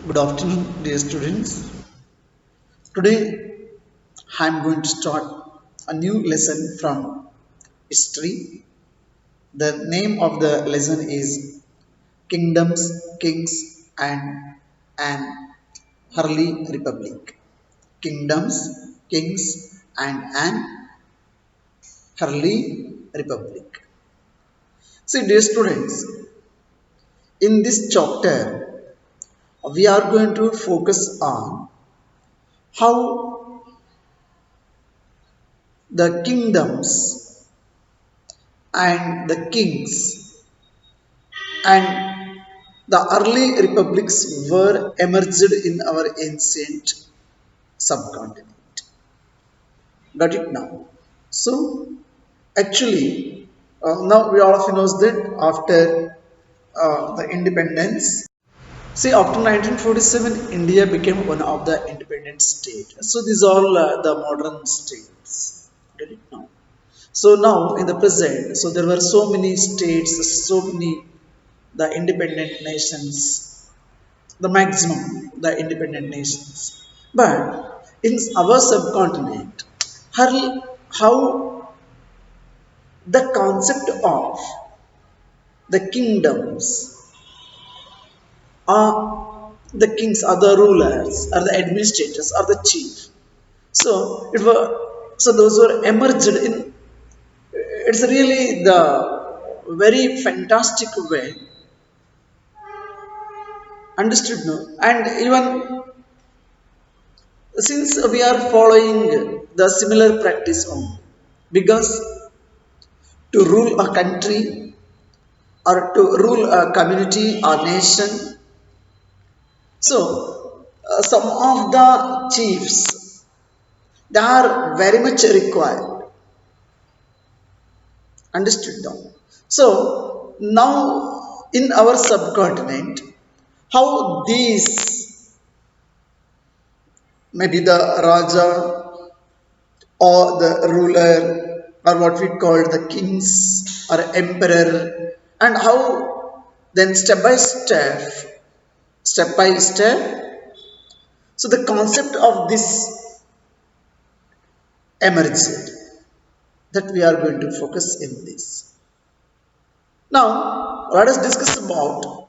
Good afternoon, dear students. Today I am going to start a new lesson from history. The name of the lesson is Kingdoms, Kings, and an Early Republic. Kingdoms, Kings, and an Early Republic. See, dear students, in this chapter, we are going to focus on how the kingdoms and the kings and the early republics were emerged in our ancient subcontinent. Got it now? So, actually, now we all of you knows that after the independence, see after 1947, India became one of the independent states. So these are all the modern states. Get it now? So now in the present, so there were so many states, so many the independent nations, the maximum the independent nations. But in our subcontinent, how the concept of the kingdoms are the kings are the rulers, are the administrators, are the chief. So it were so those were emerged in it's really the very fantastic way understood no and even since we are following the similar practice only because to rule a country or to rule a community or nation so some of the chiefs they are very much required understood now so now in our subcontinent how these maybe the raja or the ruler or what we call the kings or emperor and how then step by step so the concept of this emerged that we are going to focus in this now let us discuss about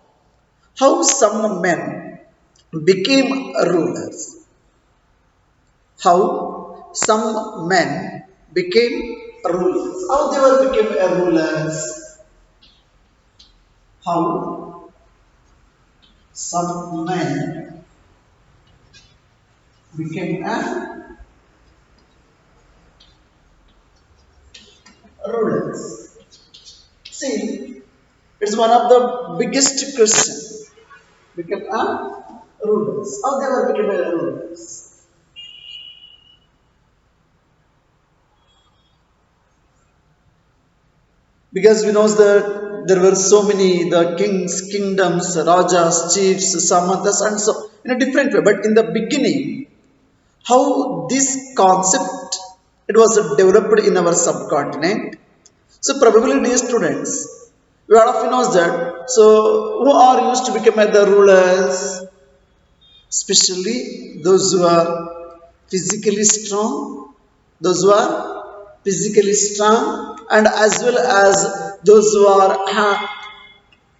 how some men became rulers how some men became rulers how they were became rulers how some men became a rulers. See, it's one of the biggest question. Become a rulers. How they were became a rulers? Because we know that there were so many the kings, kingdoms, rajas, chiefs, samantas, and so in a different way. But in the beginning, how this concept it was developed in our subcontinent. So probably dear students, we all of you knows that. So who are used to become the rulers, especially those who are physically strong, those who are physically strong, and as well as those who are have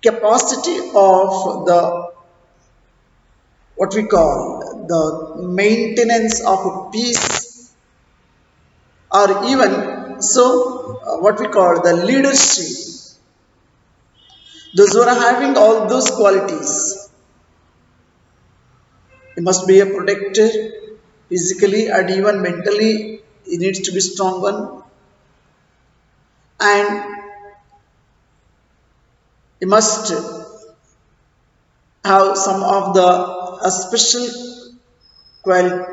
capacity of the what we call the maintenance of peace or even so what we call the leadership those who are having all those qualities he must be a protector physically and even mentally he needs to be strong one and he must have some of the special quality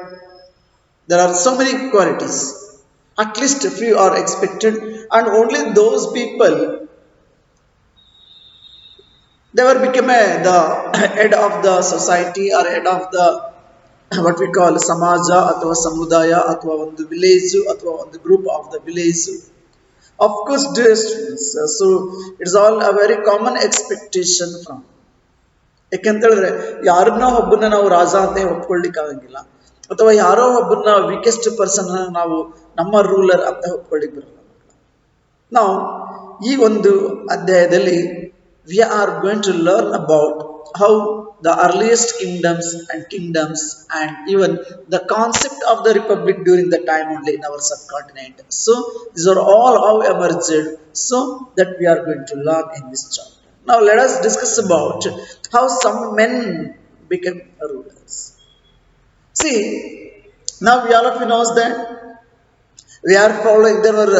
there are so many qualities at least a few are expected and only those people they were become the head of the society or head of the what we call samaja ಅಥವಾ ಸಮುದಾಯ ಅಥವಾ ಒಂದು village ಅಥವಾ ಒಂದು group of the village of course dear students so it's all a very common expectation from ಯಾಕೆಂತೇಳಿದ್ರೆ ಯಾರನ್ನ ಒಬ್ಬನ್ನ ನಾವು ರಾಜ ಅಂತ ಒಪ್ಕೊಳ್ಲಿಕ್ಕೆ ಆಗಂಗಿಲ್ಲ, ಅಥವಾ ಯಾರೋ ಒಬ್ಬನ್ನ ವೀಕೆಸ್ಟ್ ಪರ್ಸನ್ ನಾವು ನಮ್ಮ ರೂಲರ್ ಅಂತ ಒಪ್ಕೊಳ್ಳಿಕ್ ಬರಲ್ಲ. ನಾವು ಈ ಒಂದು ಅಧ್ಯಾಯದಲ್ಲಿ we are going to learn about how the earliest kingdoms and even the concept of the republic during the time only in our subcontinent. So these are all how emerged, so that we are going to learn in this chapter. Now let us discuss about how some men became rulers. See, now we all of you knows that we are following, there were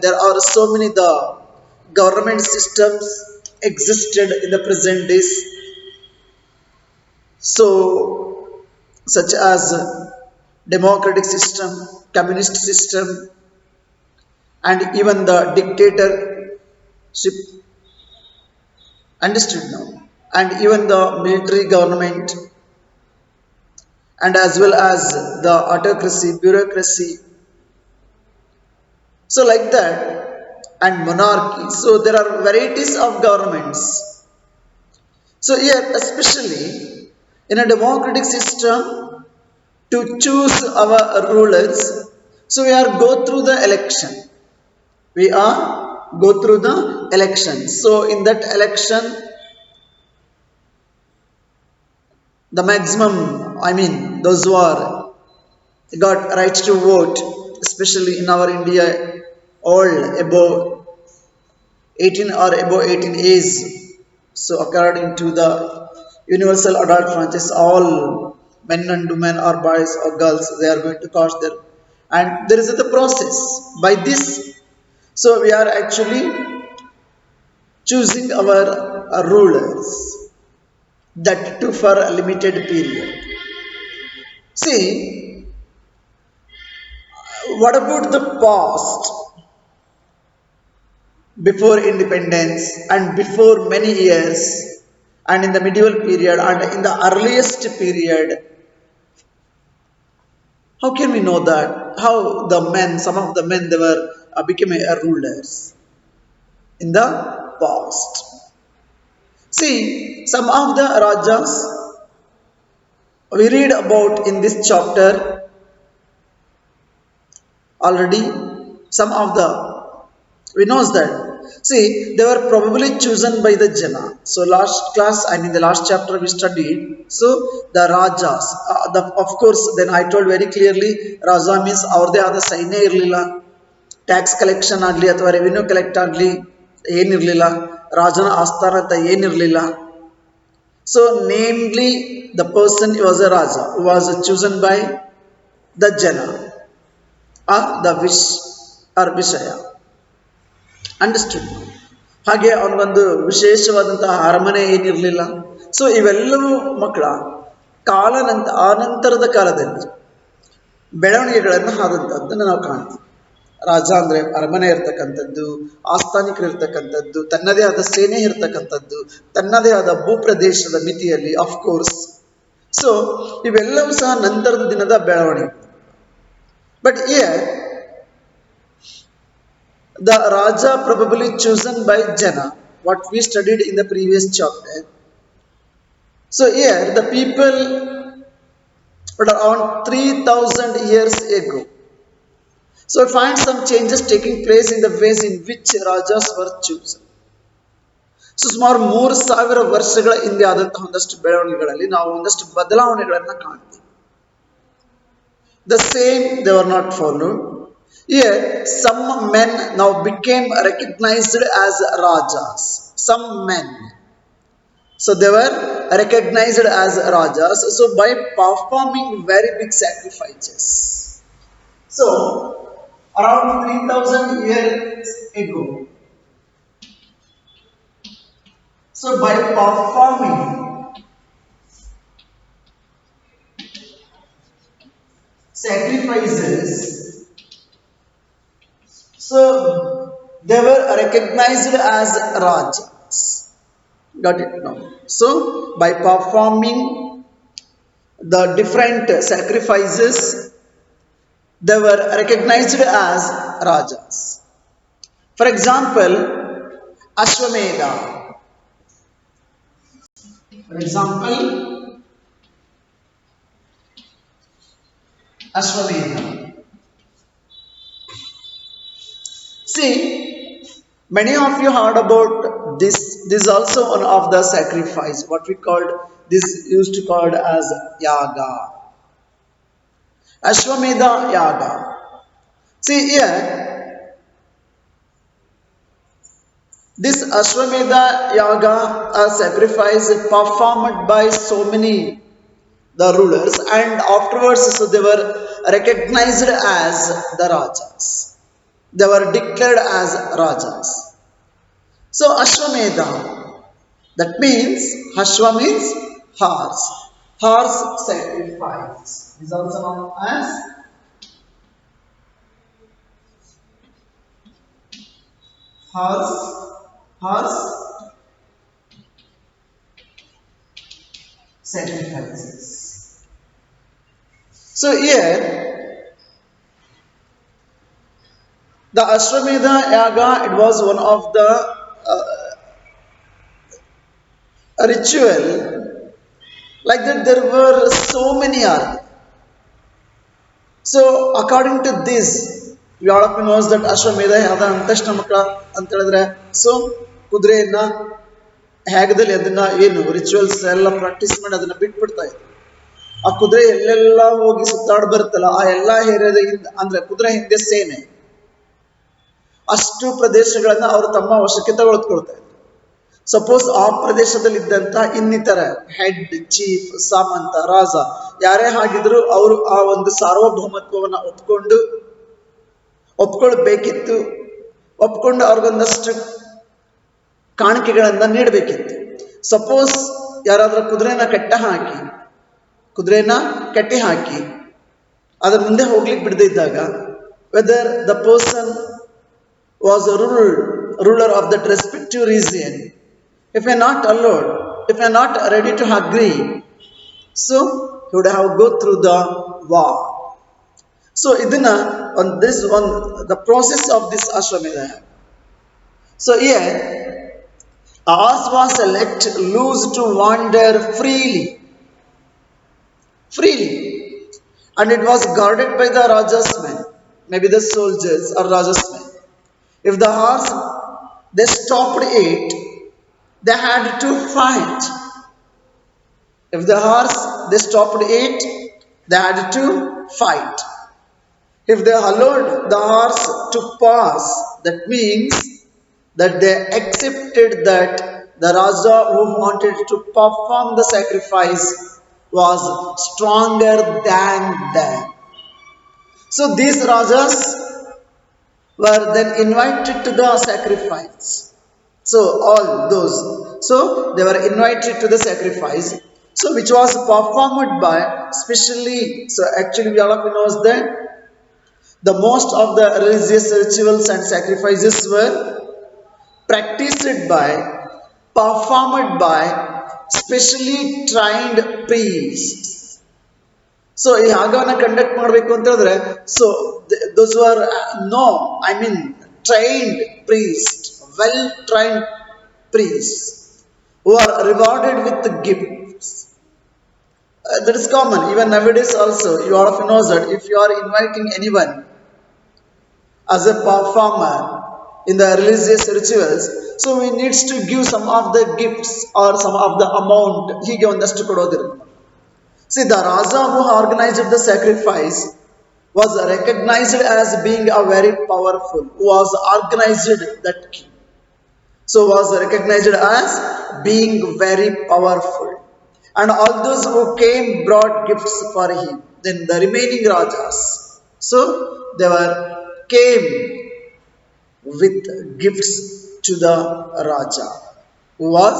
there are so many the government systems existed in the present days, so such as democratic system, communist system, and even the dictatorship, understood now, and even the military government, and as well as the autocracy, bureaucracy, so like that, and monarchy. So there are varieties of governments. So here especially in a democratic system, to choose our rulers, so we are go through the election, we are go through the election. So in that election, the maximum, those who are got rights to vote, especially in our India, all above 18 or above 18 age. So according to the universal adult franchise, all men and women or boys or girls, they are going to cast their, and there is the process by this. So we are actually choosing our rulers, that too for a limited period. See, what about the past, before independence and before many years, and in the medieval period and in the earliest period? How can we know that? How the men, some of the men, they were became rulers in the past? See, some of the rajas we read about in this chapter already. Some of the we knows that, see, they were probably chosen by the jana. So last class, the last chapter we studied, so the rajas, of course, then I told very clearly, raja means ಅವ್ರದೇ ಆದ ಸೈನ್ಯ ಇರಲಿಲ್ಲ, tax collection ಆಗಲಿ ಅಥವಾ revenue collect ಆಗಲಿ ಏನಿರಲಿಲ್ಲ, ರಾಜನ ಆಸ್ಥಾನ ಅಂತ ಏನಿರಲಿಲ್ಲ. So namely the person was a raja who was chosen by the jana or the wish or vishaya, understood. ಹಾಗೆ ಅವನಿಗೊಂದು ವಿಶೇಷವಾದಂತಹ ಅರಮನೆ ಏನಿರಲಿಲ್ಲ. ಸೊ ಇವೆಲ್ಲವೂ ಮಕ್ಕಳ ಆನಂತರದ ಕಾಲದಲ್ಲಿ ಬೆಳವಣಿಗೆಗಳನ್ನು ಆದಂಥದ್ದನ್ನು ನಾವು ಕಾಣ್ತೀವಿ. ರಾಜ ಅಂದರೆ ಅರಮನೆ ಇರ್ತಕ್ಕಂಥದ್ದು, ಆಸ್ಥಾನಿಕರು ಇರ್ತಕ್ಕಂಥದ್ದು, ತನ್ನದೇ ಆದ ಸೇನೆ ಇರ್ತಕ್ಕಂಥದ್ದು, ತನ್ನದೇ ಆದ ಭೂಪ್ರದೇಶದ ಮಿತಿಯಲ್ಲಿ, ಆಫ್ಕೋರ್ಸ್. ಸೊ ಇವೆಲ್ಲವೂ ಸಹ ನಂತರದ ದಿನದ ಬೆಳವಣಿಗೆ. But here the raja probably chosen by jana, what we studied in the previous chapter. So here the people were around 3000 years ago. So we find some changes taking place in the ways in which rajas were chosen. So ಸುಮಾರು 3000 ವರ್ಷಗಳ ಹಿಂದೆ ಆದಂತಹ ಒಂದಷ್ಟು ಬೆಳವಣಿಗೆಗಳಲ್ಲಿ ನಾವು ಒಂದಷ್ಟು ಬದಲಾವಣೆಗಳನ್ನು ಕಾಣ್ತೀವಿ. The same they were not followed. Here, some men now became recognized as rajas. Some men. So they were recognized as rajas. So by performing very big sacrifices. So around 3000 years ago. So by performing sacrifices, so they were recognized as rajas. Got it now? So by performing the different sacrifices, they were recognized as rajas. For example, Ashwamedha. For example, Ashwamedha. See, many of you heard about this. This is also one of the sacrifice. What we called this used to called as yaga. Ashwamedha yaga. See here, this Ashwamedha yaga sacrifice performed by so many the rulers, and afterwards so they were recognized as the rajas. They were declared as rajas. So Ashwamedha, that means Ashwa means horse. Horse sacrifice is also known as horse sacrifices. So here the Ashwamedha Yaga, it was one of the ritual, like that there were so many are. So according to this, we all of knows that Ashwamedha Yaga ಅಂತಷ್ಟ ಮಕ್ಕಳ ಅಂತ ಹೇಳಿದ್ರೆ so ಕುದುರೆಯನ್ನ ಹೇಗದಲ್ಲಿ ಅದನ್ನ ಏನು rituals ಎಲ್ಲ practice ಮಾಡಿ ಅದನ್ನ ಬಿಟ್ಬಿಡ್ತಾ ಇದ್ರು. ಆ ಕುದುರೆ ಎಲ್ಲೆಲ್ಲ ಹೋಗಿ ಸುತ್ತಾಡ್ ಬರುತ್ತಲ್ಲ, ಆ ಎಲ್ಲಾ ಏರಿಯಾದ ಅಂದ್ರೆ ಕುದುರೆ ಹಿಂದೆ ಸೇನೆ ಅಷ್ಟು ಪ್ರದೇಶಗಳನ್ನ ಅವರು ತಮ್ಮ ವಶಕ್ಕೆ ತಗೊಳ್ಕೊಳ್ತಾ ಇದ್ರು. ಸಪೋಸ್ ಆ ಪ್ರದೇಶದಲ್ಲಿದ್ದಂತ ಇನ್ನಿತರ ಹೆಡ್, ಚೀಫ್, ಸಾಮಂತ, ರಾಜ ಯಾರೇ ಆಗಿದ್ರು ಅವರು ಆ ಒಂದು ಸಾರ್ವಭೌಮತ್ವವನ್ನು ಒಪ್ಕೊಳ್ಬೇಕಿತ್ತು. ಒಪ್ಕೊಂಡು ಅವ್ರಿಗೊಂದಷ್ಟು ಕಾಣಿಕೆಗಳನ್ನ ನೀಡಬೇಕಿತ್ತು. ಸಪೋಸ್ ಯಾರಾದ್ರೂ ಕುದುರೆನ ಕಟ್ಟಿ ಹಾಕಿ ಅದ್ರ ಮುಂದೆ ಹೋಗ್ಲಿಕ್ಕೆ ಬಿಡದೇ ಇದ್ದಾಗ, whether the person was ruler of that respective region, if you are not allowed, if you are not ready to agree, so you would have go through the war. So idina on this one, the process of this Ashwamedha. So here Ahaz was let loose to wander freely, and it was guarded by the Raja's men, maybe the soldiers or Raja's men. If the horse they stopped it, they had to fight. If the horse they stopped it, they had to fight. If they allowed the horse to pass, that means that they accepted that the Raja who wanted to perform the sacrifice was stronger than them. So these Rajas were then invited to the sacrifice. So all those, so they were invited to the sacrifice. So which was performed by specially. So actually we all knows that the most of the religious rituals and sacrifices were performed by specially trained priests. So ಈ ಯಾಗವನ್ನ conduct ಮಾಡಬೇಕು ಅಂತ ಹೇಳಿದ್ರೆ, so those are trained priest, well trained priest who are rewarded with gifts. That is common even nowadays also. You all of you knows that if you are inviting anyone as a performer in the religious rituals, so we needs to give some of the gifts or some of the amount. ಹೀಗೆ ಒಂದಷ್ಟು ಕೊಡೋದಿರುತ್ತೆ. See, the Raja who organized the sacrifice was recognized as being a very powerful, who was organized that king. So was recognized as being very powerful. And all those who came brought gifts for him. Then the remaining Rajas, so they came with gifts to the Raja who was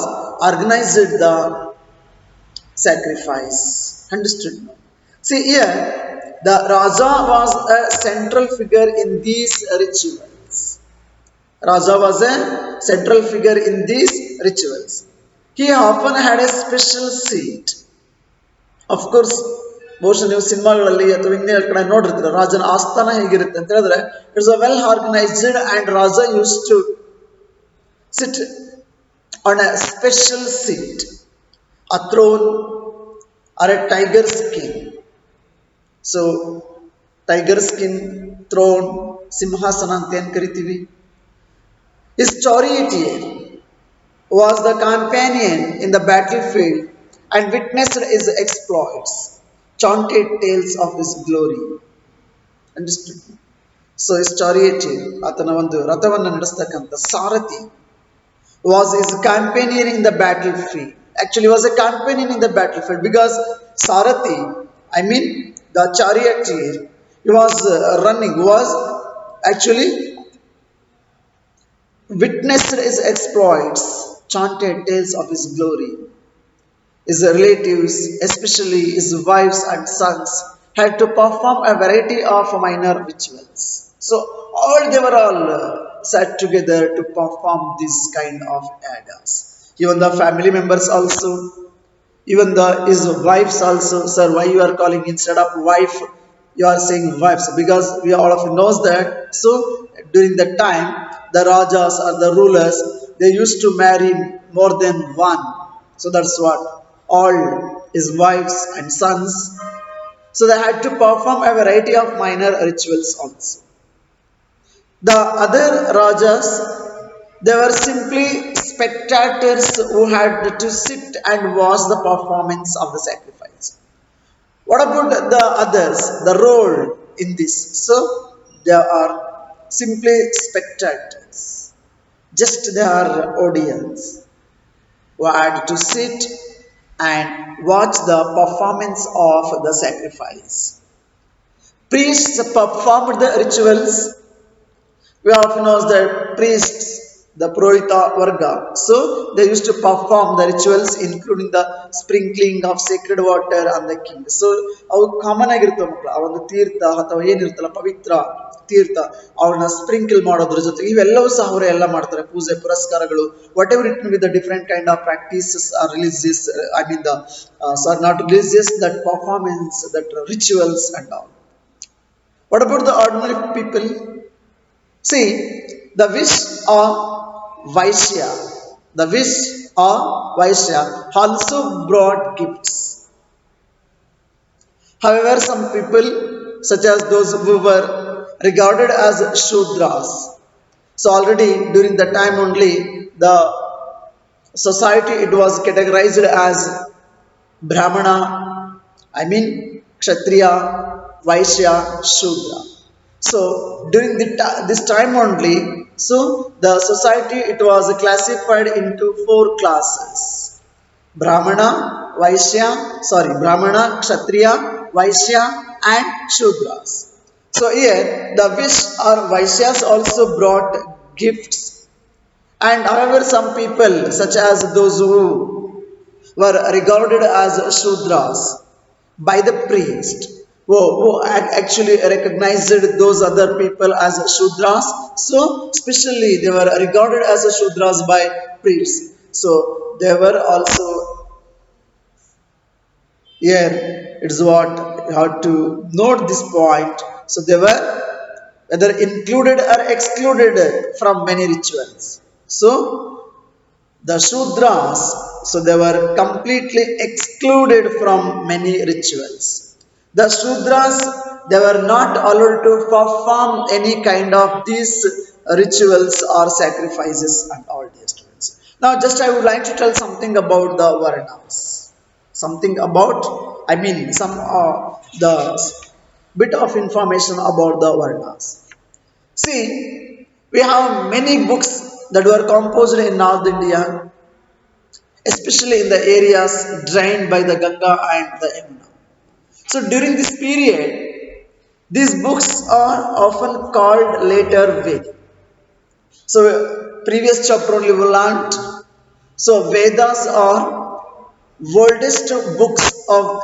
organized the sacrifice. Understood? See here, the Raja was a central figure in these rituals. Raja was a central figure in these rituals. He often had a special seat. Of course, ಬಹುಶಃ ನೀವು ಸಿನಿಮಾಗಳಲ್ಲಿ ಅಥವಾ ಇನ್ನೇ ಕಡೆ ನೋಡಿರ್ತೀರ ರಾಜನ ಆಸ್ಥಾನ ಹೇಗಿರುತ್ತೆ ಅಂತ ಹೇಳಿದ್ರೆ, it's a well organised and raja used to sit on a special seat. a throne or a tiger skin. So, tiger skin, throne, simhasana ಅಂತ ಏನ್ ಕರಿತೀವಿ. His charioteer was the companion in the battlefield and witnessed his exploits, chanted tales of his glory. Understood? So his charioteer, ಆತನ ಒಂದು ರಥವನ್ನು ನಡೆಸ್ತಕ್ಕಂಥ ಸಾರಥಿ, was his companion in the battlefield. Actually, was a companion in the battlefield because Sarathi, I mean the charioteer, he was running, was actually witnessed his exploits, chanted tales of his glory. His relatives, especially his wives and sons, had to perform a variety of minor rituals. So all they were all sat together to perform this kind of yagas. Even the family members also, even his wives also. Sir, why you are calling instead of wife, you are saying wives? Because we all of you knows that. So during that time, the rajas or the rulers, they used to marry more than one. So that's what all his wives and sons. So they had to perform a variety of minor rituals also. The other rajas, they were simply spectators who had to sit and watch the performance of the sacrifice. What about the others, the role in this? So they are simply spectators, just they are audience who had to sit and watch the performance of the sacrifice. Priests performed the rituals. We often know that priests, the Purohita Varga, so they used to perform the rituals including the sprinkling of sacred water on the king. So, ಅವು common ಆಗಿರ್ತವೆ ಮಕ್ಕಳು. ಆ ಒಂದು ತೀರ್ಥ ಅಥವಾ ಏನಿರ್ತಲ್ಲ ಪವಿತ್ರ ತೀರ್ಥ ಅವನ್ನ sprinkle ಮಾಡೋದ್ರ ಜೊತೆಗೆ ಇವೆಲ್ಲವೂ ಸಹ ಅವರು ಎಲ್ಲ ಮಾಡ್ತಾರೆ. ಪೂಜೆ ಪುರಸ್ಕಾರಗಳು, whatever it with the different kind of practices are religious, I mean the not religious, that performance, that rituals and all. What about the ordinary people? See, the Vish or Vaishya, the Vish or Vaishya also brought gifts. However, some people, such as those who were regarded as Shudras, so already during the time only, the society it was categorized as Brahmana, I mean Kshatriya, Vaishya, Shudra. So during this time only, so the society it was classified into 4 classes: Brahmana, Brahmana, Kshatriya, Vaishya, and Shudras. So here the Vish or Vaishyas also brought gifts, and however some people, such as those who were regarded as Shudras by the priest, who actually recognized those other people as Shudras. So, especially they were regarded as Shudras by priests. So, they were also here. It's what you have to note this point. So, they were whether included or excluded from many rituals. So, the Shudras, so they were completely excluded from many rituals. The Shudras, they were not allowed to perform any kind of these rituals or sacrifices and all these students. Now, just I would like to tell something about the Varnas. Something about, I mean, some the bit of information about the Varnas. See, we have many books that were composed in North India, especially in the areas drained by the Ganga and the Yamuna. So during this period, these books are often called later Veda. So previous chapter only we learned. So Vedas are oldest books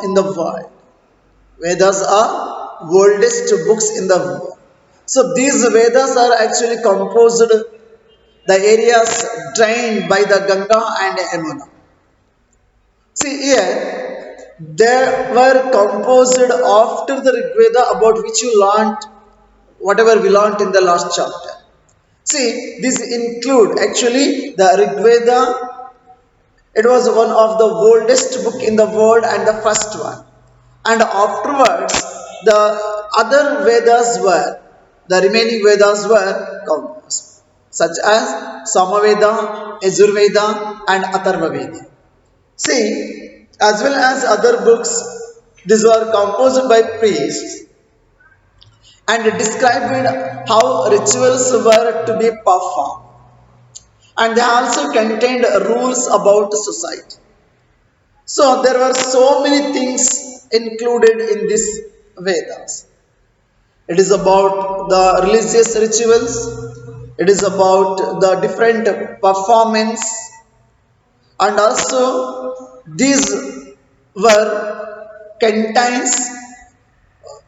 in the world. Vedas are oldest books in the world. So these Vedas are actually composed the areas drained by the Ganga and Yamuna. See here, they were composed after the Rig Veda, about which you learnt, whatever we learnt in the last chapter. See, these include actually the Rig Veda, It was one of the oldest book in the world and the first one. And afterwards, the other Vedas were, the remaining Vedas were composed, such as Samaveda, Yajurveda, and Atharva Veda. See, as well as other books, these were composed by priests and described how rituals were to be performed. And they also contained rules about society. So there were so many things included in this Vedas. It is about the religious rituals, it is about the different performance, and also these were contains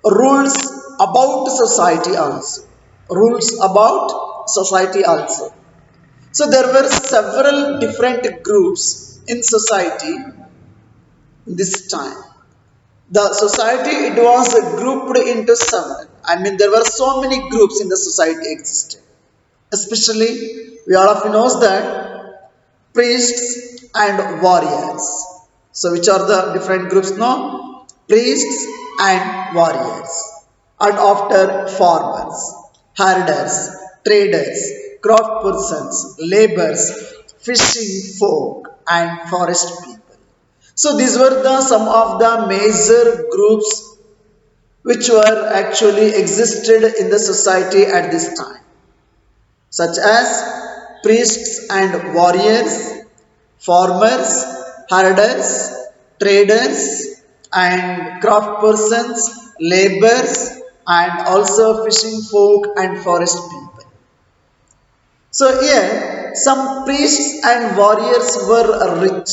rules about society also. Rules about society also. So there were several different groups in society this time. The society it was grouped into several. I mean there were so many groups in the society existed. Especially we all of you knows that priests and warriors. So which are the different groups now? Priests and warriors. And after farmers, herders, traders, craft persons, laborers, fishing folk and forest people. So these were the some of the major groups which were actually existed in the society at this time, such as priests and warriors, farmers, herders, traders, and craft persons, laborers, and also fishing folk and forest people. So here, some priests and warriors were rich.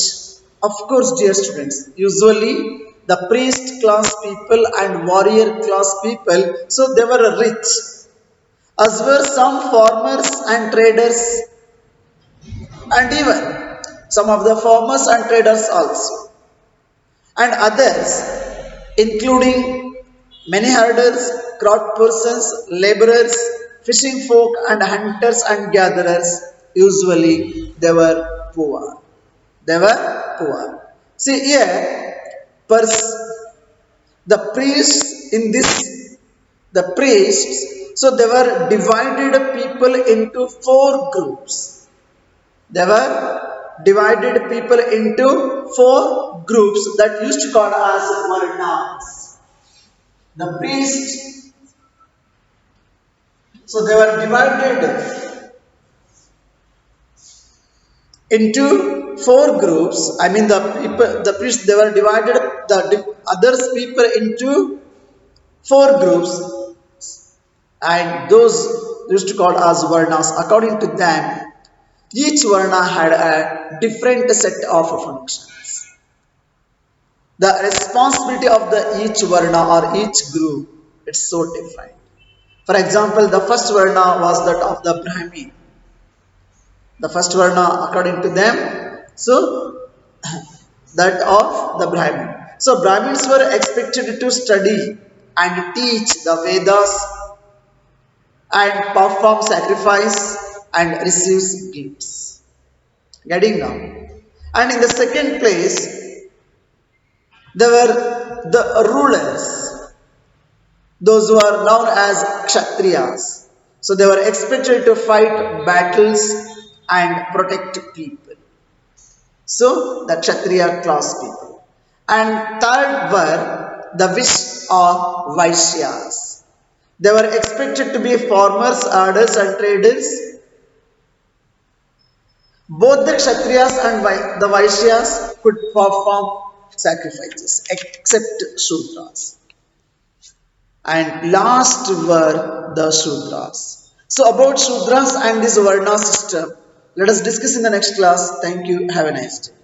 Of course, dear students, usually the priest class people and warrior class people, so they were rich. As were some farmers and traders, and even some of the farmers and traders also, and others, including many herders, crowd persons, laborers, fishing folk, and hunters and gatherers. Usually, they were poor. They were poor. See here, the priests in this, the priests, so they were divided people into four groups. They were divided people into four groups that used to call as varnas. The priests, so they were divided into four groups. I mean the people, the priests, they were divided the others people into four groups, and those used to call as varnas. According to them, each varna had a different set of functions. The responsibility of the each varna or each group, it's so different. For example, the first varna was that of the Brahmin. The first varna according to them, so that of the Brahmin. So Brahmins were expected to study and teach the Vedas and perform sacrifice and receive gifts. Getting now. And in the second place, there were the rulers, those who are known as Kshatriyas. So they were expected to fight battles and protect people. So the Kshatriya class people. And third were the Vish or Vaishyas. They were expected to be farmers, herders and traders. Both the Kshatriyas and the Vaishyas could perform sacrifices except Shudras. And last were the Shudras. So about Shudras and this Varna system, let us discuss in the next class. Thank you. Have a nice day.